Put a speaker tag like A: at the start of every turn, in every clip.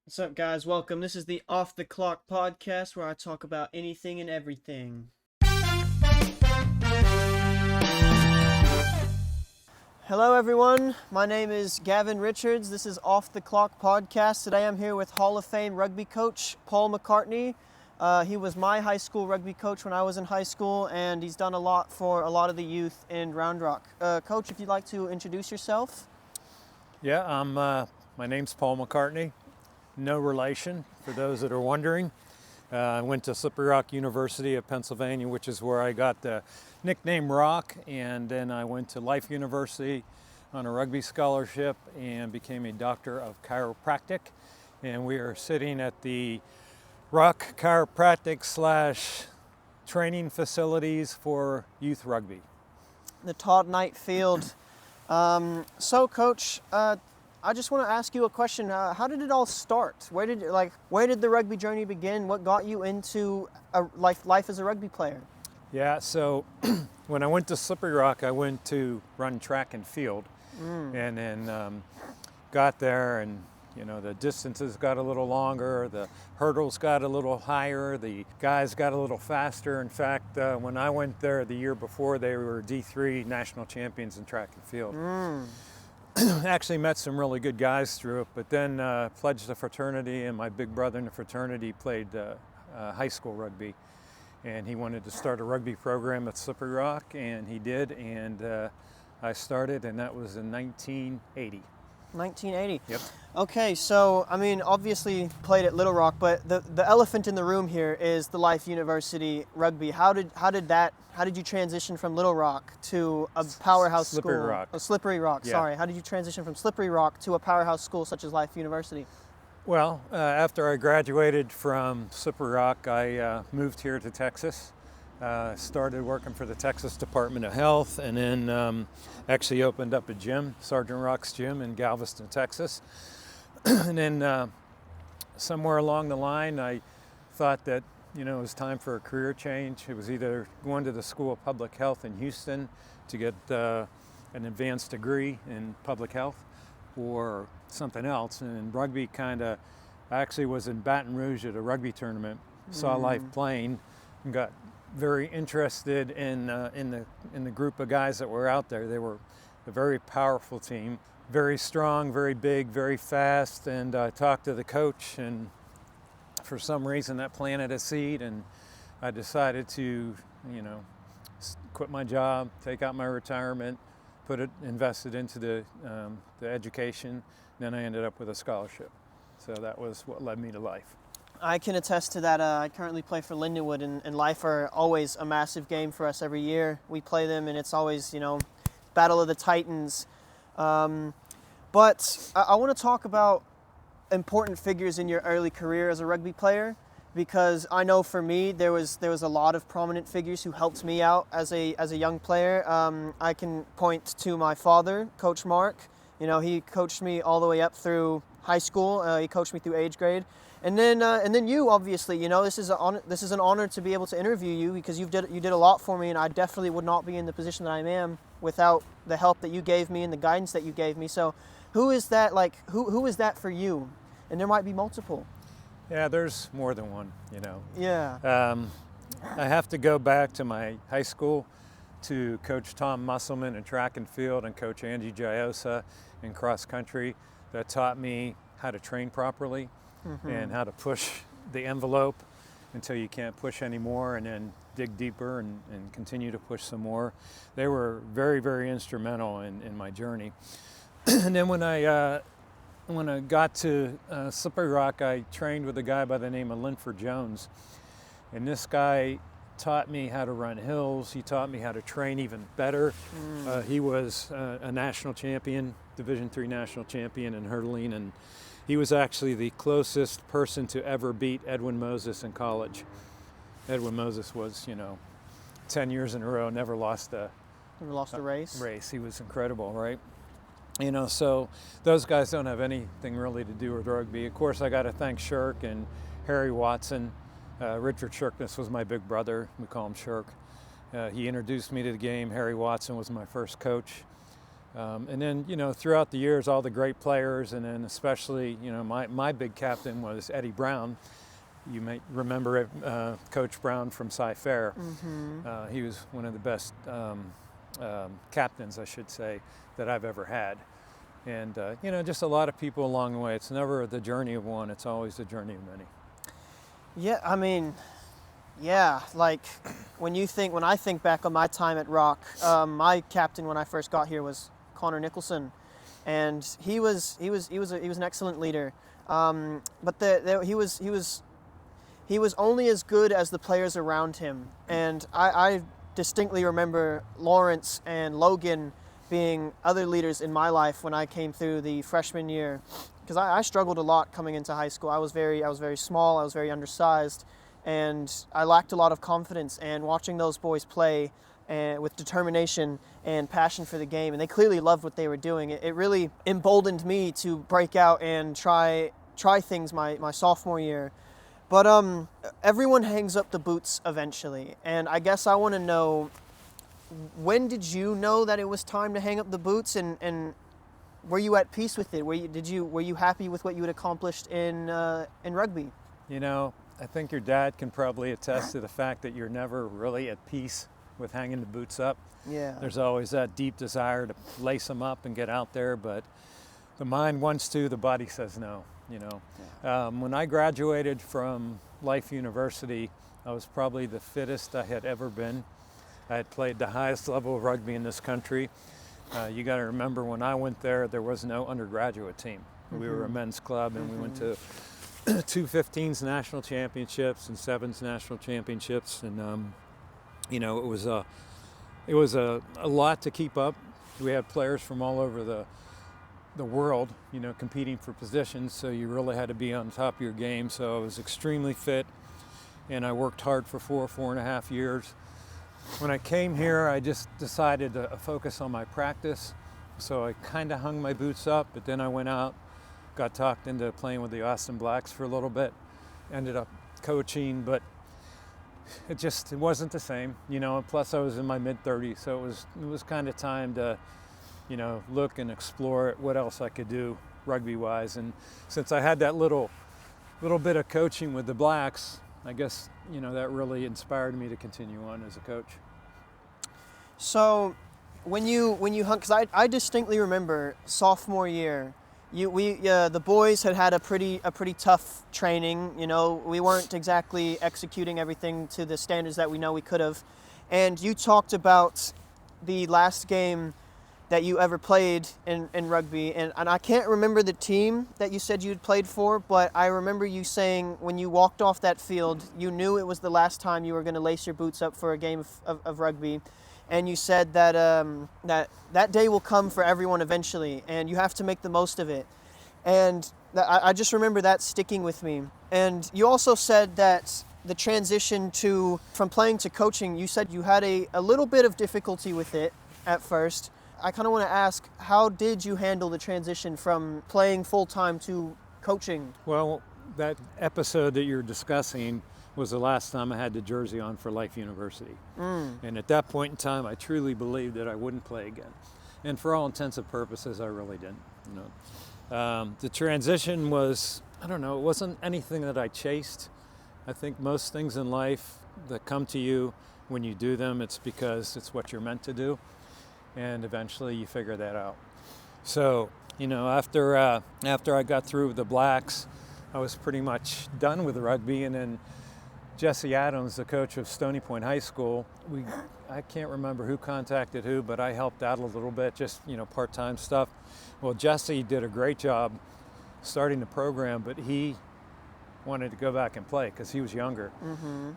A: What's up, guys? Welcome. This is the Off the Clock podcast where I talk about anything and everything. Hello, everyone. My name is Gavin Richards. This is Off the Clock podcast. Today I'm here with Hall of Fame rugby coach Paul McCartney. He was my high school rugby coach when I was in high school, and he's done a lot for a lot of the youth in Round Rock. Coach, if you'd like to introduce yourself.
B: Yeah, my name's Paul McCartney. No relation, for those that are wondering. I went to Slippery Rock University of Pennsylvania, which is where I got the nickname Rock, and then I went to Life University on a rugby scholarship and became a doctor of chiropractic. And we are sitting at the Rock Chiropractic / training facilities for youth rugby.
A: The Todd Knight Field. So, Coach, I just want to ask you a question. How did it all start? Where did the rugby journey begin? What got you into life as a rugby player?
B: Yeah, so when I went to Slippery Rock, I went to run track and field, and then got there, and the distances got a little longer, the hurdles got a little higher, the guys got a little faster. In fact, when I went there the year before, they were D3 national champions in track and field. Actually met some really good guys through it, but then pledged the fraternity, and my big brother in the fraternity played high school rugby, and he wanted to start a rugby program at Slippery Rock, and he did, and I started, and that was in 1980.
A: 1980.
B: Yep.
A: Okay, so obviously played at Little Rock, but the elephant in the room here is the Life University rugby. How did you transition from Little Rock to a powerhouse
B: Slippery
A: school?
B: Rock.
A: Oh, Slippery Rock.
B: Yeah.
A: Sorry. How did you transition from Slippery Rock to a powerhouse school such as Life University?
B: Well, after I graduated from Slippery Rock, I moved here to Texas. Started working for the Texas Department of Health, and then actually opened up a gym, Sergeant Rock's Gym in Galveston, Texas. And then somewhere along the line, I thought that it was time for a career change. It was either going to the School of Public Health in Houston to get an advanced degree in public health, or something else. And rugby I actually was in Baton Rouge at a rugby tournament, saw Life playing, and got very interested in the group of guys that were out there. They were a very powerful team, very strong, very big, very fast. And I talked to the coach, and for some reason that planted a seed, and I decided to, quit my job, take out my retirement, invested into the education. Then I ended up with a scholarship. So that was what led me to Life.
A: I can attest to that. I currently play for Lindenwood, and Life are always a massive game for us every year. We play them, and it's always, Battle of the Titans. But I want to talk about important figures in your early career as a rugby player, because I know for me there was a lot of prominent figures who helped me out as a young player. I can point to my father, Coach Mark. He coached me all the way up through high school. He coached me through age grade. And then you, obviously, this is an honor to be able to interview you, because you did a lot for me, and I definitely would not be in the position that I am without the help that you gave me and the guidance that you gave me. So who is that who is that for you? And there might be multiple.
B: Yeah, there's more than one,
A: Yeah.
B: I have to go back to my high school, to Coach Tom Musselman in track and field, and Coach Angie Giosa in cross country, that taught me how to train properly. And how to push the envelope until you can't push anymore, and then dig deeper and continue to push some more. They were very, very instrumental in my journey. And then when I got to Slippery Rock, I trained with a guy by the name of Linford Jones. And this guy taught me how to run hills. He taught me how to train even better. He was a national champion, Division III national champion in hurdling, and he was actually the closest person to ever beat Edwin Moses in college. Edwin Moses was, 10 years in a row, never lost a
A: race.
B: He was incredible, right? So those guys don't have anything really to do with rugby. Of course, I got to thank Shirk and Harry Watson. Richard Shirkness was my big brother. We call him Shirk. He introduced me to the game. Harry Watson was my first coach. And then, throughout the years, all the great players, and then especially, my big captain was Eddie Brown. You may remember Coach Brown from Cy-Fair. He was one of the best captains, I should say, that I've ever had. And, just a lot of people along the way. It's never the journey of one, it's always the journey of many.
A: Yeah, I mean, yeah, like when I think back on my time at Rock, my captain when I first got here was Connor Nicholson, and he was an excellent leader. But he was only as good as the players around him, and I distinctly remember Lawrence and Logan being other leaders in my life when I came through the freshman year, because I struggled a lot coming into high school. I was very small, I was very undersized, and I lacked a lot of confidence. And watching those boys play with determination and passion for the game, and they clearly loved what they were doing, it really emboldened me to break out and try things my sophomore year. But everyone hangs up the boots eventually, and I guess I want to know, when did you know that it was time to hang up the boots, and were you at peace with it? Were you happy with what you had accomplished in rugby?
B: I think your dad can probably attest to the fact that you're never really at peace with hanging the boots up.
A: Yeah.
B: There's always that deep desire to lace them up and get out there, but the mind wants to, the body says no. When I graduated from Life University, I was probably the fittest I had ever been. I had played the highest level of rugby in this country. You got to remember, when I went there was no undergraduate team. We were a men's club, and we went to 2 15s national championships and 7s national championships, and it was a lot to keep up. We had players from all over the world, competing for positions, so you really had to be on top of your game. So I was extremely fit, and I worked hard for 4.5 years. When I came here, I just decided to focus on my practice, so I kind of hung my boots up, but then I went out, got talked into playing with the Austin Blacks for a little bit, ended up coaching, but it wasn't the same, and plus I was in my mid-30s, so it was kind of time to look and explore what else I could do rugby-wise. And since I had that little bit of coaching with the Blacks, I guess, that really inspired me to continue on as a coach.
A: So when you hung, because I distinctly remember sophomore year, the boys had a pretty tough training. We weren't exactly executing everything to the standards that we know we could have. And you talked about the last game that you ever played in rugby, and I can't remember the team that you said you'd played for, but I remember you saying when you walked off that field, you knew it was the last time you were going to lace your boots up for a game of rugby, and you said that that day will come for everyone eventually, and you have to make the most of it. And I just remember that sticking with me. And you also said that the transition from playing to coaching, you said you had a little bit of difficulty with it at first. I kind of want to ask, how did you handle the transition from playing full-time to coaching?
B: Well, that episode that you're discussing was the last time I had the jersey on for Life University. And at that point in time, I truly believed that I wouldn't play again. And for all intents and purposes, I really didn't. The transition was, it wasn't anything that I chased. I think most things in life that come to you, when you do them, it's because it's what you're meant to do. And eventually you figure that out. So, after I got through with the Blacks, I was pretty much done with rugby. And then Jesse Adams, the coach of Stony Point High School, I can't remember who contacted who, but I helped out a little bit, just, part-time stuff. Well, Jesse did a great job starting the program, but he wanted to go back and play because he was younger.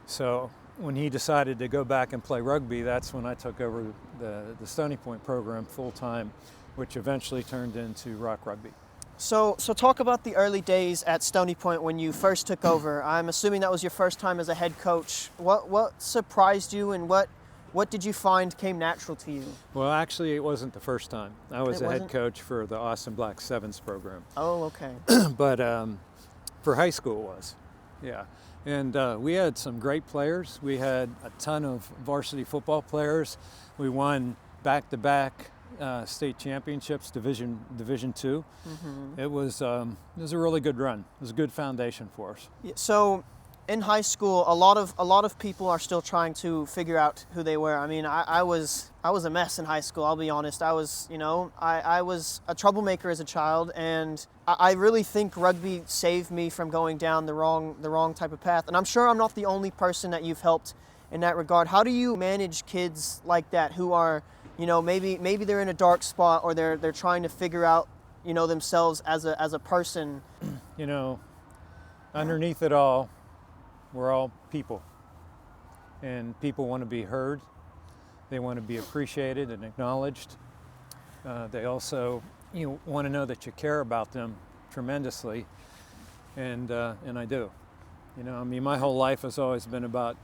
B: So when he decided to go back and play rugby, that's when I took over the Stony Point program full-time, which eventually turned into Rock Rugby.
A: So talk about the early days at Stony Point when you first took over. I'm assuming that was your first time as a head coach. What surprised you, and what did you find came natural to you?
B: Well, actually, it wasn't the first time. I was a head coach for the Austin Black Sevens program.
A: Oh, okay.
B: But for high school it was, yeah. And we had some great players. We had a ton of varsity football players. We won back-to-back state championships, Division two. It was a really good run. It was a good foundation for us.
A: So, in high school, a lot of people are still trying to figure out who they were. I mean, I was a mess in high school. I'll be honest. I was a troublemaker as a child, and I really think rugby saved me from going down the wrong type of path. And I'm sure I'm not the only person that you've helped in that regard. How do you manage kids like that who are, maybe they're in a dark spot, or they're trying to figure out, themselves as a person?
B: Underneath it all, we're all people, and people want to be heard. They want to be appreciated and acknowledged. They also want to know that you care about them tremendously, and I do. My whole life has always been about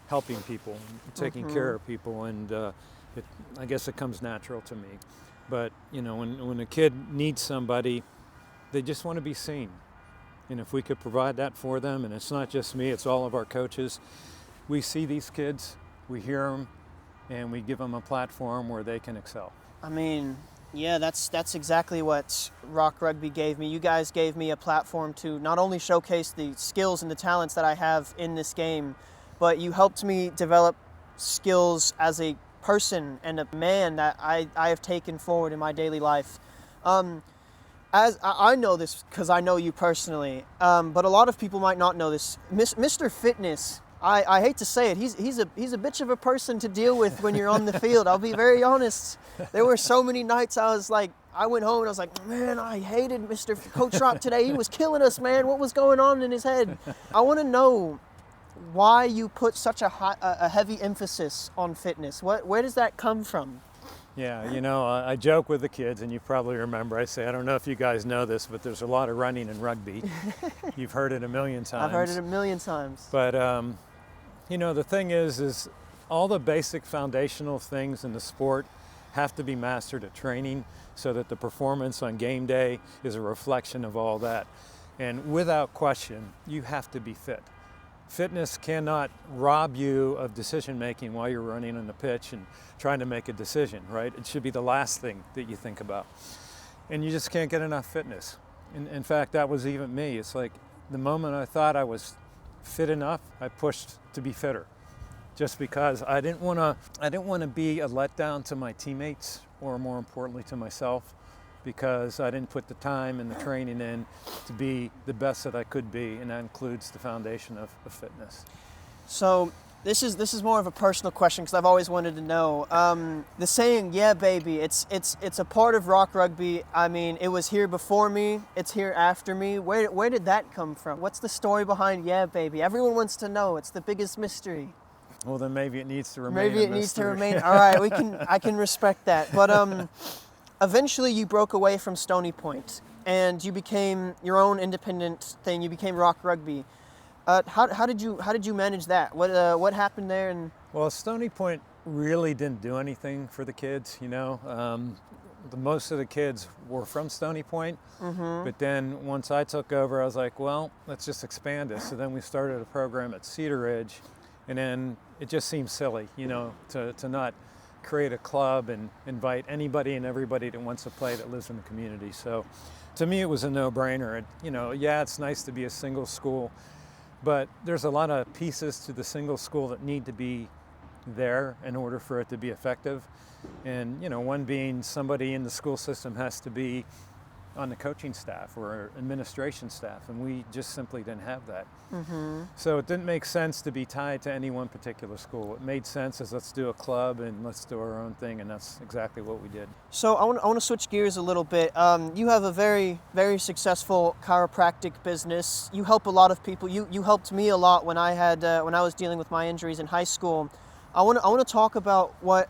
B: helping people, taking care of people, and I guess it comes natural to me. But when a kid needs somebody, they just want to be seen. And if we could provide that for them, and it's not just me, it's all of our coaches, we see these kids, we hear them, and we give them a platform where they can excel.
A: I mean, yeah, that's exactly what Rock Rugby gave me. You guys gave me a platform to not only showcase the skills and the talents that I have in this game, but you helped me develop skills as a person and a man that I have taken forward in my daily life. As I know this because I know you personally, but a lot of people might not know this. Mr. Fitness, I hate to say it, he's a bitch of a person to deal with when you're on the field. I'll be very honest. There were so many nights I went home and I was like, man, I hated Mr. Coach Rock today. He was killing us, man. What was going on in his head? I want to know why you put such a heavy emphasis on fitness. Where does that come from?
B: Yeah, I joke with the kids, and you probably remember, I say, I don't know if you guys know this, but there's a lot of running in rugby. You've heard it a million times.
A: I've heard it a million times.
B: But, the thing is all the basic foundational things in the sport have to be mastered at training so that the performance on game day is a reflection of all that. And without question, you have to be fit. Fitness cannot rob you of decision making while you're running on the pitch and trying to make a decision, right? It should be the last thing that you think about. And you just can't get enough fitness. In fact, that was even me. It's like the moment I thought I was fit enough, I pushed to be fitter. Just because I didn't want to be a letdown to my teammates, or more importantly to myself, because I didn't put the time and the training in to be the best that I could be, and that includes the foundation of fitness.
A: So this is more of a personal question because I've always wanted to know. The saying "Yeah, baby," it's a part of Rock Rugby. I mean, it was here before me. It's here after me. Where did that come from? What's the story behind "Yeah, baby"? Everyone wants to know. It's the biggest mystery.
B: Well, then maybe it needs to remain.
A: Maybe it needs to remain. All right, I can respect that. But eventually, you broke away from Stony Point, and you became your own independent thing. You became Rock Rugby. How did you manage that? What happened there? And
B: well, Stony Point really didn't do anything for the kids. Most of the kids were from Stony Point, but then once I took over, I was like, well, let's just expand it. So then we started a program at Cedar Ridge, and then it just seemed silly, to not create a club and invite anybody and everybody that wants to play that lives in the community. So to me, it was a no-brainer. It's nice to be a single school, but there's a lot of pieces to the single school that need to be there in order for it to be effective. And, one being somebody in the school system has to be on the coaching staff or administration staff, and we just simply didn't have that. So it didn't make sense to be tied to any one particular school. It made sense as let's do a club and let's do our own thing, and that's exactly what we did.
A: So I want to switch gears a little bit. You have a very, very successful chiropractic business. You help a lot of people. You helped me a lot when I was dealing with my injuries in high school. I want to talk about what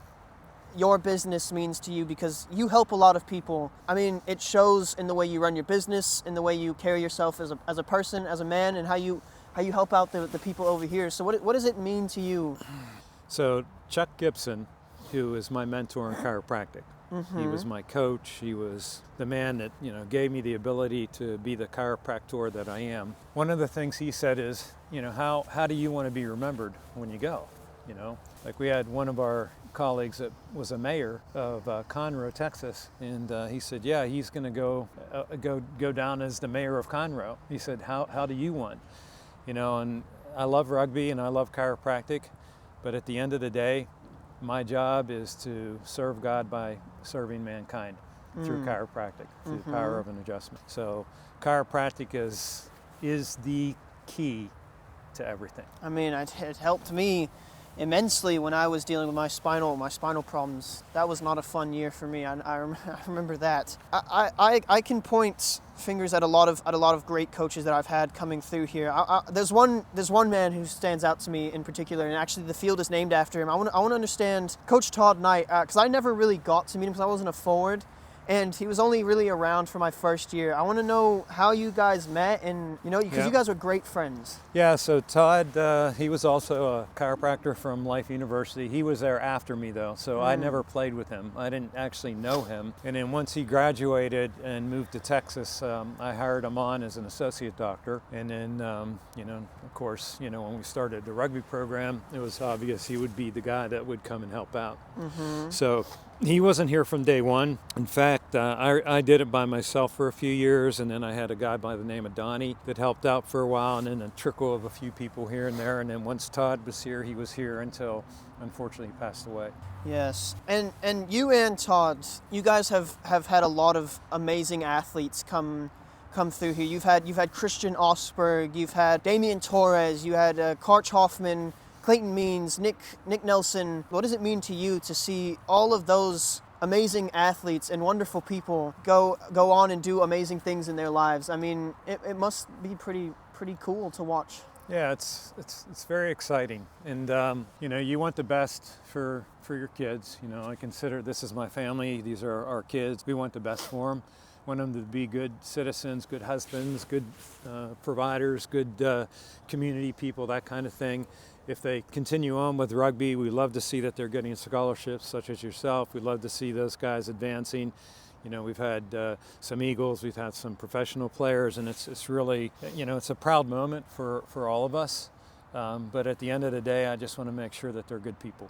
A: your business means to you, because you help a lot of people. I mean, it shows in the way you run your business, in the way you carry yourself as a person, as a man, and how you help out the people over here. So what does it mean to you?
B: So Chuck Gibson, who is my mentor in chiropractic, he was my coach. He was the man that gave me the ability to be the chiropractor that I am. One of the things he said is, how do you want to be remembered when you go? Like we had one of our colleagues that was a mayor of Conroe, Texas, and he said, yeah, he's going to go down as the mayor of Conroe. He said, how do you want? And I love rugby and I love chiropractic, but at the end of the day, my job is to serve God by serving mankind through chiropractic, through the power of an adjustment. So chiropractic is the key to everything.
A: I mean, it helped me immensely when I was dealing with my spinal problems. That was not a fun year for me. I remember that. I can point fingers at a lot of great coaches that I've had coming through here. There's one man who stands out to me in particular, and actually the field is named after him. I want to understand Coach Todd Knight, because I never really got to meet him because I wasn't a forward. And he was only really around for my first year. I want to know how you guys met, and because you guys were great friends.
B: Yeah, so Todd, he was also a chiropractor from Life University. He was there after me though, so I never played with him. I didn't actually know him. And then once he graduated and moved to Texas, I hired him on as an associate doctor. And then, of course, when we started the rugby program, it was obvious he would be the guy that would come and help out. So he wasn't here from day one. In fact, I did it by myself for a few years, and then I had a guy by the name of Donnie that helped out for a while, and then a trickle of a few people here and there. And then once Todd was here, he was here until, unfortunately, he passed away.
A: Yes, and you and Todd, you guys have had a lot of amazing athletes come through here. You've had Christian Osberg, you've had Damian Torres, you had Karch Hoffman, Clayton Means, Nick Nelson. What does it mean to you to see all of those amazing athletes and wonderful people go on and do amazing things in their lives? I mean, it must be pretty cool to watch.
B: Yeah, it's very exciting, and you want the best for your kids. I consider this is my family. These are our kids. We want the best for them. Want them to be good citizens, good husbands, good providers, good community people, that kind of thing. If they continue on with rugby, we love to see that they're getting scholarships, such as yourself. We love to see those guys advancing. We've had some Eagles, we've had some professional players, and it's really, it's a proud moment for all of us. But at the end of the day, I just want to make sure that they're good people,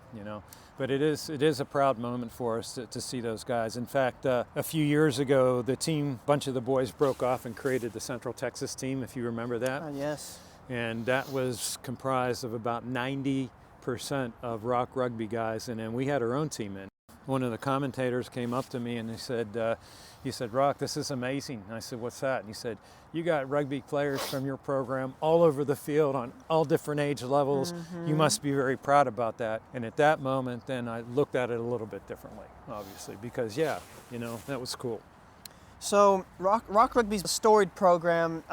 B: But it is a proud moment for us to see those guys. In fact, a few years ago, a bunch of the boys broke off and created the Central Texas team, if you remember that.
A: Yes.
B: And that was comprised of about 90% of Rock Rugby guys, and then we had our own team in. One of the commentators came up to me and he said, Rock, this is amazing. And I said, what's that? And he said, you got rugby players from your program all over the field on all different age levels. You must be very proud about that. And at that moment, then I looked at it a little bit differently, obviously, because that was cool.
A: So Rock Rugby's a storied program.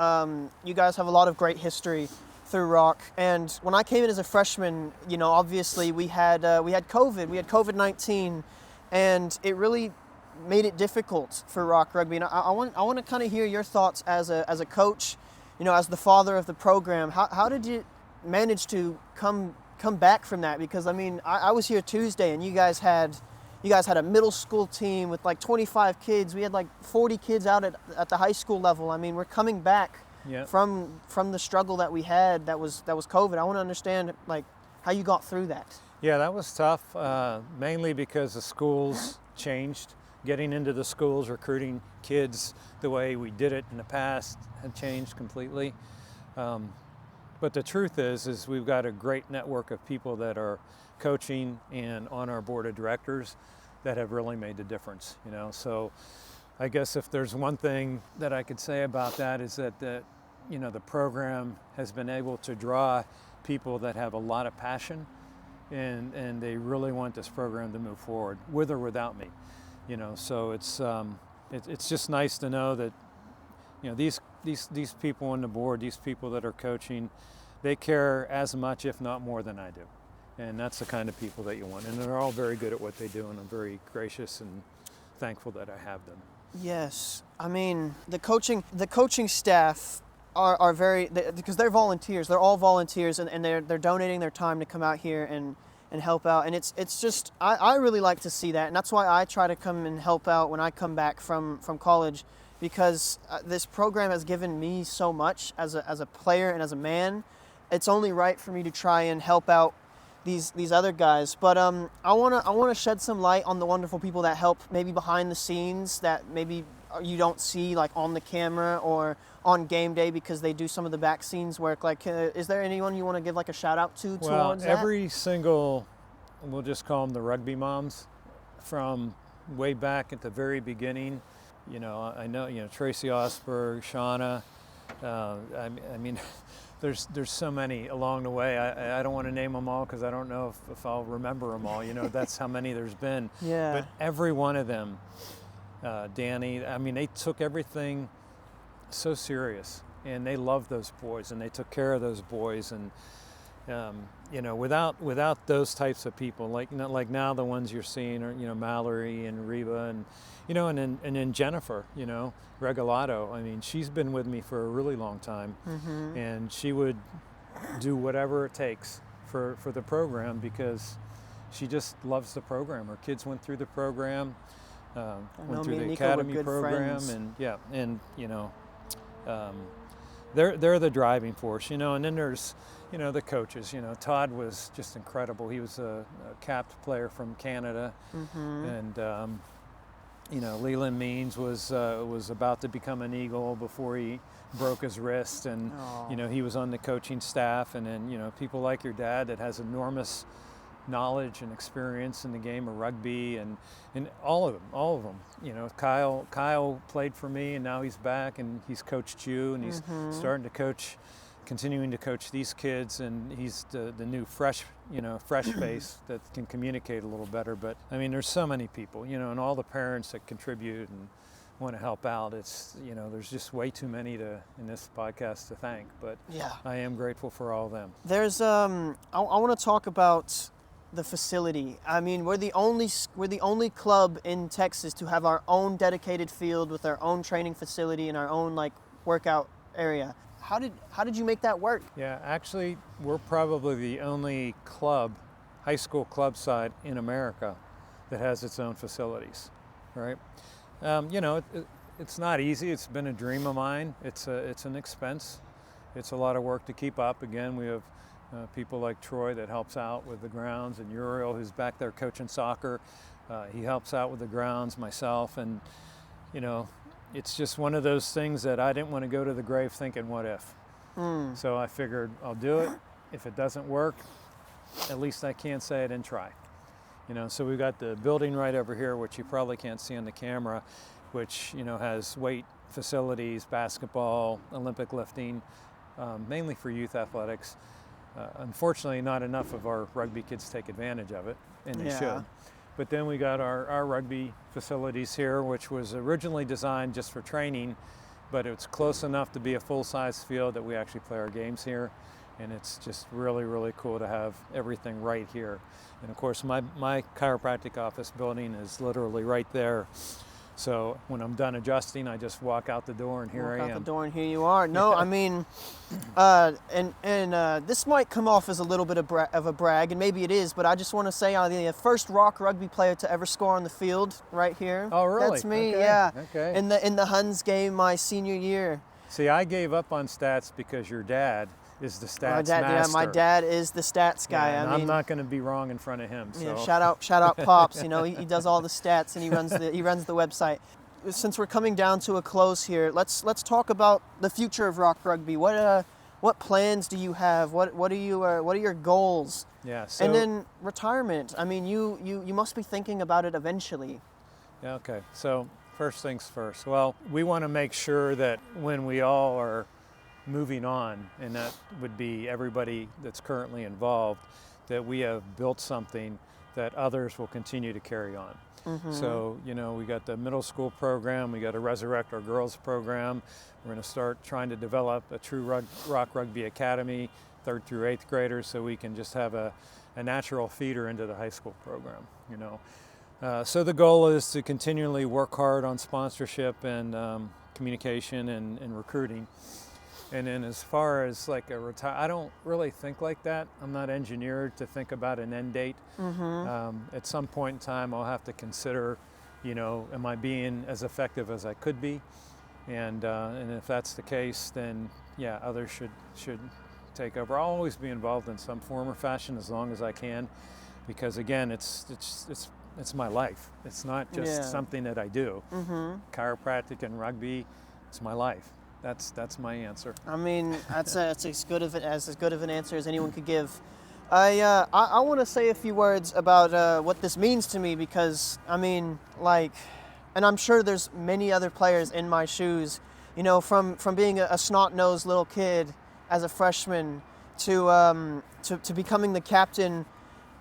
A: You guys have a lot of great history through Rock. And when I came in as a freshman, obviously we had COVID. We had COVID-19, and it really made it difficult for Rock Rugby. And I want to kind of hear your thoughts as a coach, as the father of the program. How did you manage to come back from that? Because I was here Tuesday, and you guys had a middle school team with like 25 kids. We had like 40 kids out at the high school level. We're coming back from the struggle that we had that was COVID. I want to understand how you got through that.
B: Yeah, that was tough, mainly because the schools changed. Getting into the schools, recruiting kids the way we did it in the past had changed completely. But the truth is we've got a great network of people that are coaching and on our board of directors that have really made the difference, So I guess if there's one thing that I could say about that is that the program has been able to draw people that have a lot of passion and they really want this program to move forward, with or without me, So it's just nice to know that, these people on the board, these people that are coaching, they care as much, if not more than I do. And that's the kind of people that you want. And they're all very good at what they do, and I'm very gracious and thankful that I have them.
A: Yes. The coaching staff are because they're volunteers. They're all volunteers, and they're donating their time to come out here and help out. And it's just, I really like to see that. And that's why I try to come and help out when I come back from college, because this program has given me so much as a player and as a man. It's only right for me to try and help out these other guys. But I wanna shed some light on the wonderful people that help maybe behind the scenes that maybe you don't see like on the camera or on game day because they do some of the back scenes work. Like, is there anyone you want to give like a shout out to towards that?
B: Every single, we'll just call them the rugby moms, from way back at the very beginning. I know, Tracy Osberg, Shauna. I mean, there's so many along the way. I don't want to name them all because I don't know if I'll remember them all. That's how many there's been.
A: Yeah.
B: But every one of them, Danny, I mean, they took everything so serious, and they loved those boys, and they took care of those boys, and without those types of people, like now the ones you're seeing are Mallory and Reba and and then Jennifer, Regalado. I mean, she's been with me for a really long time, and she would do whatever it takes for the program because she just loves the program. Her kids went through the program, went through the academy program, friends. They're the driving force, and then there's the coaches. Todd was just incredible. He was a capped player from Canada, and Leland Means was about to become an Eagle before he broke his wrist, and he was on the coaching staff, and then people like your dad that has enormous knowledge and experience in the game of rugby, and all of them. Kyle played for me, and now he's back, and he's coached you, and he's starting to continuing to coach these kids, and he's the new fresh face that can communicate a little better. But I mean, there's so many people, and all the parents that contribute and want to help out. It's there's just way too many in this podcast to thank, but
A: yeah,
B: I am grateful for all of them.
A: There's I want to talk about the facility. I mean, we're the only club in Texas to have our own dedicated field with our own training facility and our own workout area. How did you make that work?
B: Yeah, actually, we're probably the only high school club side in America that has its own facilities, right? It's not easy. It's been a dream of mine. It's an expense. It's a lot of work to keep up. Again, we have people like Troy that helps out with the grounds, and Uriel, who's back there coaching soccer. He helps out with the grounds, myself, and it's just one of those things that I didn't want to go to the grave thinking, what if? So I figured I'll do it. If it doesn't work, at least I can't say I didn't try. So we've got the building right over here, which you probably can't see on the camera, which has weight facilities, basketball, Olympic lifting, mainly for youth athletics. Unfortunately, not enough of our rugby kids take advantage of it, and they should. But then we got our rugby facilities here, which was originally designed just for training, but it's close enough to be a full-size field that we actually play our games here. And it's just really, really cool to have everything right here. And of course, my chiropractic office building is literally right there. So when I'm done adjusting, I just walk out the door, and here I am.
A: Walk out the door, and here you are. No, I mean, this might come off as a little bit of a brag, and maybe it is, but I just want to say I'm the first Rock rugby player to ever score on the field right here.
B: Oh, really?
A: That's me,
B: okay.
A: yeah.
B: Okay.
A: In the Huns game my senior year.
B: See, I gave up on stats because your dad is the stats master.
A: Yeah, my dad is the stats guy.
B: Yeah, and I'm not going to be wrong in front of him. So.
A: Yeah, shout out Pops. He does all the stats, and he runs the website. Since we're coming down to a close here, let's talk about the future of Rock Rugby. What plans do you have? What are your goals?
B: Yeah. So,
A: and then retirement. I mean, you must be thinking about it eventually.
B: Yeah. Okay. So first things first. Well, we want to make sure that when we all are moving on, and that would be everybody that's currently involved, that we have built something that others will continue to carry on. So, we got the middle school program, we got to resurrect our girls program. We're going to start trying to develop a true Rock Rugby Academy, 3rd through 8th graders, so we can just have a natural feeder into the high school program, So the goal is to continually work hard on sponsorship and communication and recruiting. And then as far as like a retire, I don't really think like that. I'm not engineered to think about an end date. At some point in time, I'll have to consider, am I being as effective as I could be? And if that's the case, then yeah, others should take over. I'll always be involved in some form or fashion as long as I can, because again, it's my life. It's not just something that I do. Chiropractic and rugby, it's my life. That's my answer.
A: I mean, that's as good of an answer as anyone could give. I want to say a few words about what this means to me, because I mean, like, and I'm sure there's many other players in my shoes. You know, from being a snot-nosed little kid as a freshman to becoming the captain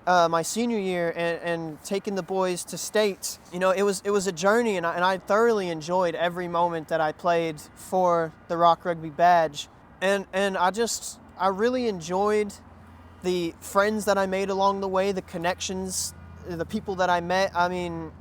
A: my senior year and taking the boys to state. You know, it was a journey, and I thoroughly enjoyed every moment that I played for the Rock Rugby badge. And I really enjoyed the friends that I made along the way, the connections, the people that I met. I mean,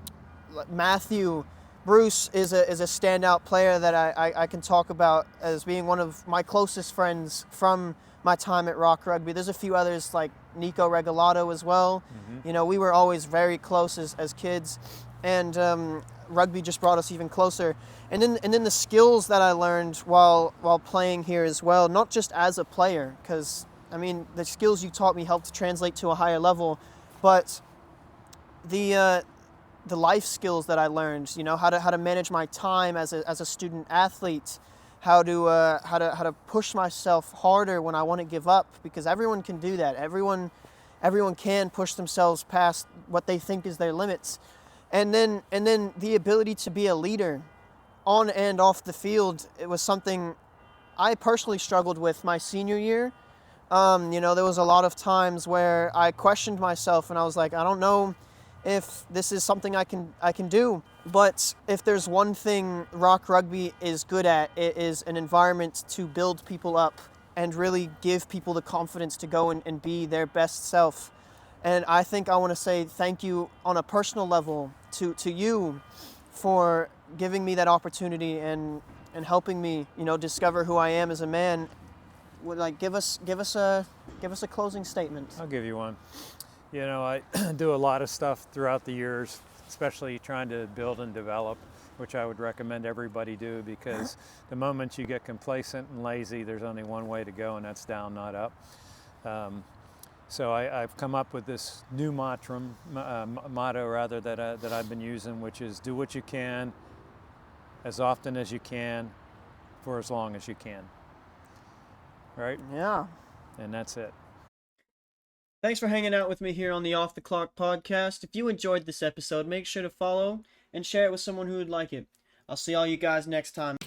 A: Matthew, Bruce is a standout player that I can talk about as being one of my closest friends from my time at Rock Rugby. There's a few others like Nico Regalado as well. You know, we were always very close as kids, and rugby just brought us even closer. And then the skills that I learned while playing here as well, not just as a player, because I mean the skills you taught me helped translate to a higher level, but the life skills that I learned, you know, how to manage my time as a student athlete, how to push myself harder when I want to give up, because everyone can do that. Everyone can push themselves past what they think is their limits. And then the ability to be a leader on and off the field, it was something I personally struggled with my senior year. You know, there was a lot of times where I questioned myself and I was like, I don't know if this is something I can do. But if there's one thing Rock Rugby is good at, it is an environment to build people up and really give people the confidence to go and be their best self. And I think I want to say thank you on a personal level to you for giving me that opportunity and helping me, you know, discover who I am as a man. Would like give us a closing statement.
B: I'll give you one. You know, I do a lot of stuff throughout the years, especially trying to build and develop, which I would recommend everybody do, because the moment you get complacent and lazy, there's only one way to go, and that's down, not up. So I've come up with this new motto that I've been using, which is do what you can, as often as you can, for as long as you can. Right?
A: Yeah.
B: And that's it.
A: Thanks for hanging out with me here on the Off the Clock podcast. If you enjoyed this episode, make sure to follow and share it with someone who would like it. I'll see all you guys next time.